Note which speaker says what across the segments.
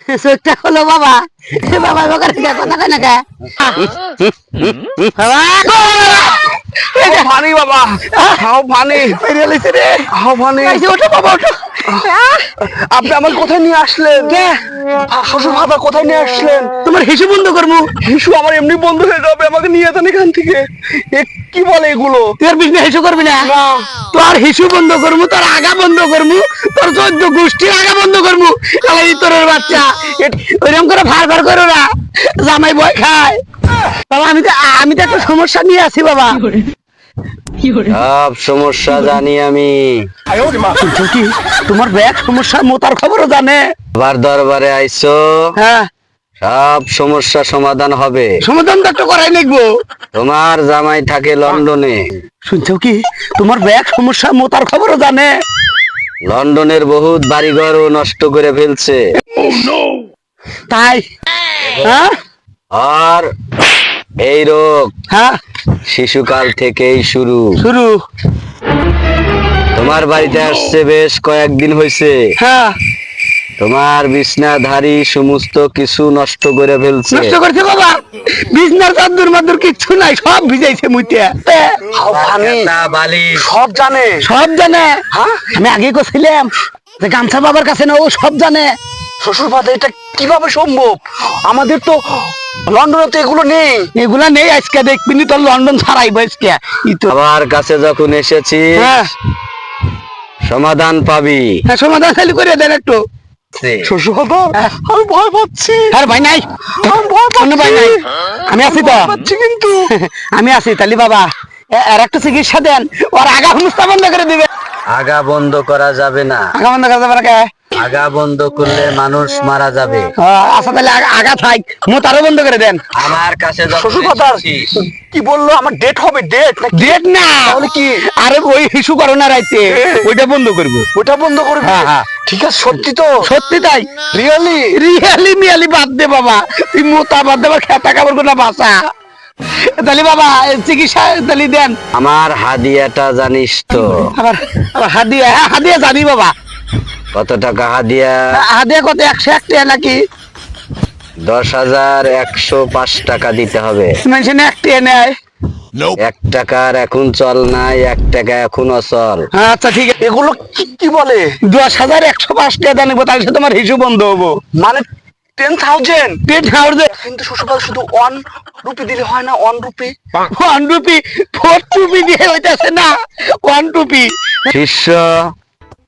Speaker 1: চোখটা হলো বাবা। বাবা বাবার কথা কয় না কে? বাবা
Speaker 2: পানি বাবা, খাও পানি, খাও পানি।
Speaker 1: ওঠো বাবা ওঠো।
Speaker 2: আপনি আমার কোথায় নিয়ে আসলেন? শ্বশুর বাবা কোথায় নিয়ে আসলেন?
Speaker 1: তোমার হিসু বন্ধ করবো।
Speaker 2: হিসু আমার এমনি বন্ধ হয়ে যাবে, আমাকে নিয়ে যান এখান থেকে। কি বলে এগুলো?
Speaker 1: তুই আর বিজনেস হিসু করবি না?
Speaker 2: না।
Speaker 1: তোর হিসু বন্ধ করবো, তোর আগা বন্ধ করবো, তোর 14 গোষ্ঠীর আগা বন্ধ করবো। এই তোর বাচ্চা ওইরকম করে ভার ভার করো না, জামাই ভয় খায়। বাবা আমি তো একটা সমস্যা নিয়ে আছি বাবা।
Speaker 3: সব সমস্যা জানি আমি।
Speaker 1: শুনছো কি, তোমার ব্যাগ সমস্যা মোতার খবরও জানে।
Speaker 3: আবার দরবারে আইছো,
Speaker 1: হ্যাঁ
Speaker 3: সব সমস্যা সমাধান হবে।
Speaker 1: সমাধান তো একটা করাই লিখবো।
Speaker 3: তোমার জামাই থাকে লন্ডনে।
Speaker 1: শুনছো কি, তোমার ব্যাগ সমস্যা মোতার খবরও জানে।
Speaker 3: লন্ডনের বহুত বাড়িঘরও নষ্ট করে ফেলছে।
Speaker 1: তাই হ্যাঁ
Speaker 3: আর এই রোগ
Speaker 1: হ্যাঁ
Speaker 3: শিশুকাল থেকেই শুরু।
Speaker 1: শুরু।
Speaker 3: তোমার বাড়িতে আসছে বেশ কয়েকদিন হয়েছে।
Speaker 1: হ্যাঁ
Speaker 3: তোমার বিছনাধারী সমস্ত কিছু নষ্ট করে ফেলছে।
Speaker 1: নষ্ট করছে বাবা। বিছনার চাদর মাদুর কিচ্ছু নাই, সব ভিজাইছে মুইতে।
Speaker 2: খাও পানি,
Speaker 3: বালিশ
Speaker 2: সব জানে।
Speaker 1: সব জানে।
Speaker 2: হ্যাঁ?
Speaker 1: আমি আগে কছিলাম যে গামছা বাবার কাছে না, ও সব জানে।
Speaker 2: শ্বশুর বাবা এটা কিভাবে সম্ভব? আমাদের তো লন্ডনে তো এগুলো নেই।
Speaker 1: এগুলা নেই, আজকে দেখবি নি তোর লন্ডন ছাড়াইব আজকে। ই তো
Speaker 3: আমার কাছে যখন এসেছি
Speaker 1: হ্যাঁ
Speaker 3: সমাধান পাবি।
Speaker 1: হ্যাঁ, সমাধান খালি করে দেন একটু।
Speaker 2: শ্বশুর বাবা আমি ভয় পাচ্ছি,
Speaker 1: আর ভাই নাই,
Speaker 2: আমি ভয়
Speaker 1: অন্য ভাই
Speaker 2: পাচ্ছি,
Speaker 1: নাই, আমি আছি তো।
Speaker 2: পাচ্ছি কিন্তু।
Speaker 1: আমি আছি তালি বাবা। আর একটা চিকিৎসা দেন, ওর আগা হুমস্তা বন্ধ করে দিবে।
Speaker 3: আগা বন্ধ করা যাবে না।
Speaker 1: আগা বন্ধ করে দেবে না কে?
Speaker 3: আগা বন্ধ করলে মানুষ মারা যাবে।
Speaker 1: আচ্ছা তাহলে আগা থাক, মোতারও বন্ধ করে দেন।
Speaker 3: আমার কাছে যখন
Speaker 2: শ্বশুর বাবা
Speaker 3: এসেছিস,
Speaker 2: কি বললো? আমার ডেট হবে, ডেট
Speaker 1: ডেট না,
Speaker 2: তাহলে কি?
Speaker 1: আরে ওই হিসু করো না রাইতে, ওইটা বন্ধ করবো।
Speaker 2: ওটা বন্ধ করবে?
Speaker 1: হ্যাঁ, হ্যাঁ।
Speaker 2: ঠিক আছে, সত্যি তো?
Speaker 1: সত্যি তাই।
Speaker 2: রিয়েলি?
Speaker 1: রিয়ালি মিয়ালি বাদ দে বাবা, তুই মোতা বাদ দে, আবার খেতা কাপড় কোনা বাসা। তাহলে বাবা চিকিৎসা তাহলে দেন।
Speaker 3: আমার হাদিয়াটা জানিস তো?
Speaker 1: আবার আবার হাদিয়া? হ্যাঁ হাদিয়া জানি বাবা।
Speaker 3: কত টাকা হাদিয়া?
Speaker 1: হাদিয়া কত? 101 টাকা নাকি?
Speaker 3: 10,105 টাকা দিতে হবে।
Speaker 1: মানুষ এক টাকা নেয়।
Speaker 3: 1 টাকার এখন চল নাই, 1 টাকা এখন অচল।
Speaker 1: আচ্ছা ঠিক আছে,
Speaker 2: এগুলো কি বলে?
Speaker 1: 10,105 টাকা দেন, তাহলে সে তোমার হিসু বন্ধ হবো।
Speaker 2: মানে 10,000?
Speaker 1: পেট হাওড়
Speaker 2: কিন্তু শ্বশুর বাবা শুধু 1 রুপি দিলে হয় না? 1 রুপি?
Speaker 1: 1 রুপি 4 রুপি দিয়ে হইতেছে না, 1 রুপি।
Speaker 3: শিষ্য,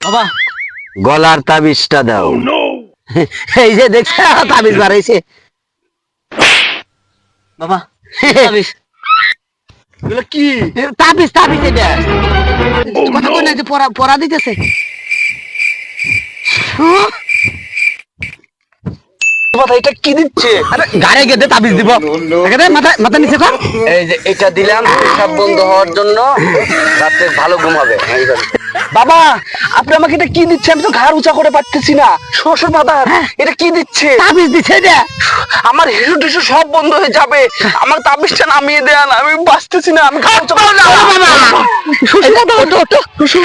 Speaker 1: বাবা
Speaker 3: গলার তাবিজটা দাও।
Speaker 1: এই যে দেখছে তাবিজ বাড়াইছে বাবা। তাবিজ
Speaker 2: এগুলো কি?
Speaker 1: তাবিজ তাবিজ এটা কথা কই না যে পড়া দিতেছে।
Speaker 2: বাবা এটা কি দিচ্ছে?
Speaker 1: আরে গাড়ি গেদে তাবিজ দিব, এখানে মাথা মাথা নিচে কর।
Speaker 3: এই যে এটা দিলাম পেশাব বন্ধ হওয়ার জন্য, রাতে ভালো ঘুম হবে।
Speaker 2: বাবা আপনি আমাকে এটা কি দিচ্ছে? আমি তো ঘাড় উঁচা করে পারতেছি না। শ্বশুর বাবা এটা কি দিচ্ছে?
Speaker 1: তাবিজ দিছে এটা।
Speaker 2: আমার হিসু টিসু সব বন্ধ হয়ে যাবে, আমার তাবিজটা নামিয়ে দেন, আমি বাঁচতেছি না। আমি ঘাড় উঁচা করে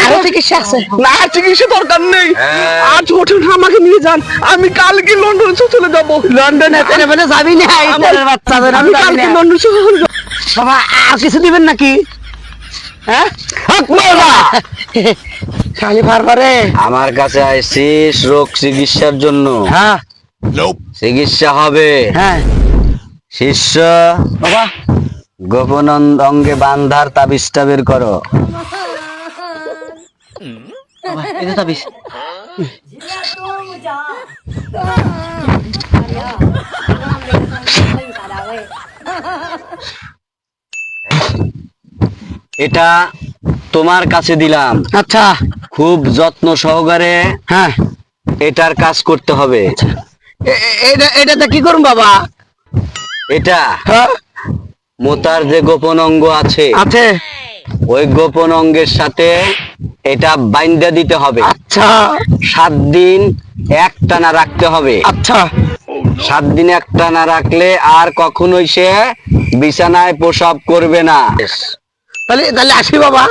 Speaker 1: আরো চিকিৎসা আছে।
Speaker 2: না, চিকিৎসা দরকার নেই।
Speaker 3: হ্যাঁ।
Speaker 2: আজ ওঠুন, আমাকে নিয়ে যান, আমি কালকে লন্ডন চলে যাবো।
Speaker 1: লন্ডনে তেনে বলে যাবি না, এই ছেলের বাচ্চাদের
Speaker 2: আমি কালকে লন্ডন চলে যাবো।
Speaker 1: বাবা আর কিছু দিবেন নাকি? হ্যাঁ বাবা খালি পারবারে।
Speaker 3: আমার কাছে আইছিস রোগ চিকিৎসার জন্য।
Speaker 1: হ্যাঁ
Speaker 3: চিকিৎসা হবে।
Speaker 1: হ্যাঁ
Speaker 3: শিষ্য,
Speaker 1: বাবা
Speaker 3: গোপন অঙ্গে বান্ধার তাবিজটা বের করো।
Speaker 1: এই যে তাবিজ।
Speaker 3: এটা তোমার কাছে দিলাম,
Speaker 1: আচ্ছা
Speaker 3: খুব যত্ন সহকারে
Speaker 1: হ্যাঁ,
Speaker 3: এটার কাজ করতে হবে।
Speaker 1: এটাতে কি করুন বাবা?
Speaker 3: এটা
Speaker 1: হ্যাঁ
Speaker 3: মোতার যে গোপন অঙ্গ আছে,
Speaker 1: আছে।
Speaker 3: ওই গোপন অঙ্গের সাথে এটা বাইন্ধা দিতে হবে।
Speaker 1: আচ্ছা
Speaker 3: 7 দিন একটানা রাখতে হবে।
Speaker 1: আচ্ছা
Speaker 3: 7 দিন একটানা রাখলে আর কখনোই সে বিছানায় প্রসাব করবে না।
Speaker 1: তাহলে তাহলে আসি বাবা।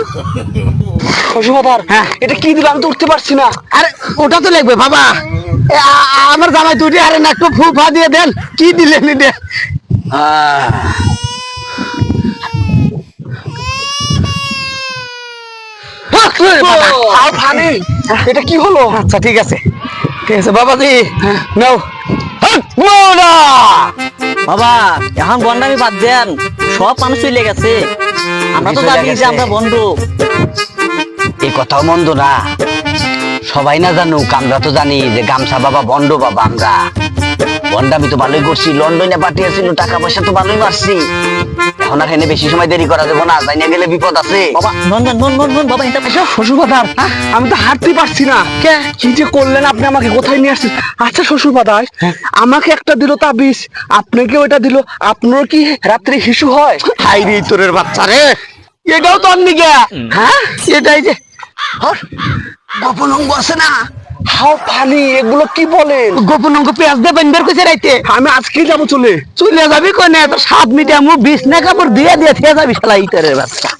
Speaker 2: শ্বশুর বাবা
Speaker 1: হ্যাঁ।
Speaker 2: এটা কি দিল আমি তো উঠতে পারছি না।
Speaker 1: আরে ওটা তো লাগবে বাবা। আমার জামাই দুটি আরে না একটু ফু ফা দিয়ে দেন, কি দিলেন এটা?
Speaker 2: আর ফানি এটা কি হলো?
Speaker 1: আচ্ছা ঠিক আছে ঠিক আছে বাবাজি, নাও।
Speaker 4: বাবা এখন বন্ডামি বাদ দেন, সব মানুষ চলে গেছে, আমরা তো
Speaker 3: চলে
Speaker 4: জানি যে
Speaker 3: গেছে।
Speaker 4: আমরা বন্ধ।
Speaker 3: এই কথাও মন্দ না, সবাই না জানুক, আমরা তো জানি যে গামছা বাবা বন্ড বাবা। আমরা বন্ডামি তো ভালোই করছি, লন্ডনে পাঠিয়েছিল, টাকা পয়সা তো ভালোই মারছি। এখন আর হেনে বেশি সময় দেরি করা যাবে না, যাই না গেলে বিপদ আছে।
Speaker 4: বাবা নন নন নন নন নন, বাবা এটা
Speaker 2: শ্বশুর বাদার আমি তো হাঁটতেই পারছি না। কি যে করলেন আপনি, আমাকে কোথায় নিয়ে আসছেন? আচ্ছা শ্বশুর বাদার, আমাকে একটা দিল তাবিজ, আপনাকে ওটা দিল, আপনার কি রাত্রে হিসু হয়?
Speaker 1: হাই রে তোরের বাচ্চা রে, এটাও তোর নিকে? হ্যাঁ এটাই যে গোপন অঙ্গ আছে না,
Speaker 2: হাও ফানি এগুলো কি বলেন?
Speaker 1: গোপন অঙ্গ পেঁয়াজ দিয়ে বেন বের কইছে রাইতে।
Speaker 2: আমি আজকেই যাবো চলে।
Speaker 1: চলে যাবি কোনে? তো 7 মিনিটে মু 20 না কাপড় দিয়ে দিয়ে থেকে যাবি শালা ইতরের বাচ্চা।